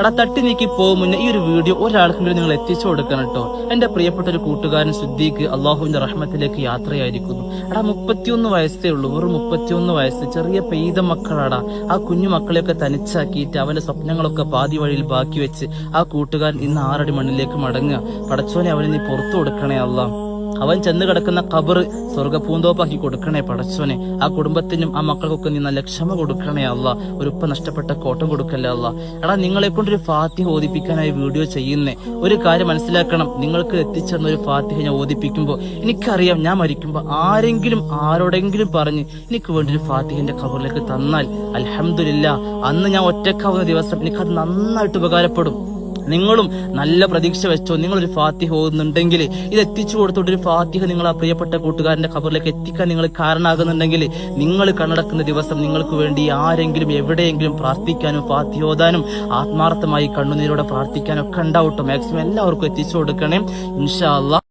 എടാ തട്ടി നീക്കി പോകും മുന്നേ ഈ ഒരു വീഡിയോ ഒരാൾക്കെങ്കിലും നിങ്ങൾ എത്തിച്ചു കൊടുക്കണം കേട്ടോ. എന്റെ പ്രിയപ്പെട്ട ഒരു കൂട്ടുകാരൻ സിദ്ദീഖ് അള്ളാഹുവിന്റെ റഹ്മത്തിലേക്ക് യാത്രയായിരിക്കുന്നു. എടാ 31 വയസ്സേ ഉള്ളൂ, വെറും 31 വയസ്സ്. ചെറിയ പെയ്ത മക്കളാടാ. ആ കുഞ്ഞു മക്കളെയൊക്കെ തനിച്ചാക്കിയിട്ട് അവന്റെ സ്വപ്നങ്ങളൊക്കെ പാതി വഴിയിൽ ബാക്കി വെച്ച് ആ കൂട്ടുകാരൻ ഇന്ന് 6 അടി മണ്ണിലേക്ക് മടങ്ങുക. പടച്ചോനെ അവന് നീ പുറത്തു കൊടുക്കണേ അല്ലാ. അവൻ ചെന്ന് കിടക്കുന്ന ഖബർ സ്വർഗ്ഗപൂന്തോപ്പാക്കി കൊടുക്കണേ പടച്ചോനെ. ആ കുടുംബത്തിനും ആ മക്കൾക്കൊക്കെ നീ നല്ല ക്ഷമ കൊടുക്കണേ അല്ല. ഒരു ഉപ്പ നഷ്ടപ്പെട്ട കോട്ടം കൊടുക്കല്ലേ അല്ല. എടാ നിങ്ങളെ കൊണ്ടൊരു ഫാത്തിഹ ഓദിപ്പിക്കാനായി വീഡിയോ ചെയ്യുന്നേ. ഒരു കാര്യം മനസ്സിലാക്കണം, നിങ്ങൾക്ക് എത്തിച്ചെന്ന ഒരു ഫാത്തിഹ ഞാൻ ഓദിപ്പിക്കുമ്പോൾ എനിക്കറിയാം ഞാൻ മരിക്കുമ്പോൾ ആരെങ്കിലും ആരോടെങ്കിലും പറഞ്ഞ് എനിക്ക് വേണ്ടി ഒരു ഫാത്തിഹന്റെ ഖബറിലേക്ക് തന്നാൽ അൽഹംദുലില്ലാ അന്ന് ഞാൻ ഒറ്റക്കാവുന്ന ദിവസം എനിക്കത് നന്നായിട്ട് ഉപകാരപ്പെടും. നിങ്ങളും നല്ല പ്രതീക്ഷ വെച്ചോ. നിങ്ങളൊരു ഫാത്തിഹ ഓതുന്നുണ്ടെങ്കിൽ ഇത് എത്തിച്ചു കൊടുത്തോട്ട് ഒരു ഫാത്തിഹ നിങ്ങൾ ആ പ്രിയപ്പെട്ട കൂട്ടുകാരന്റെ ഖബറിലേക്ക് എത്തിക്കാൻ നിങ്ങൾ കാരണമാകുന്നുണ്ടെങ്കിൽ നിങ്ങൾ കണ്ണടക്കുന്ന ദിവസം നിങ്ങൾക്ക് വേണ്ടി ആരെങ്കിലും എവിടെയെങ്കിലും പ്രാർത്ഥിക്കാനും ഫാത്തിഹ ഓതാനും ആത്മാർത്ഥമായി കണ്ണുനീരോടെ പ്രാർത്ഥിക്കാനും ഒക്കെ ഉണ്ടാവട്ടോ. മാക്സിമം എല്ലാവർക്കും എത്തിച്ചു കൊടുക്കണേ ഇൻഷാ അല്ലാഹ്.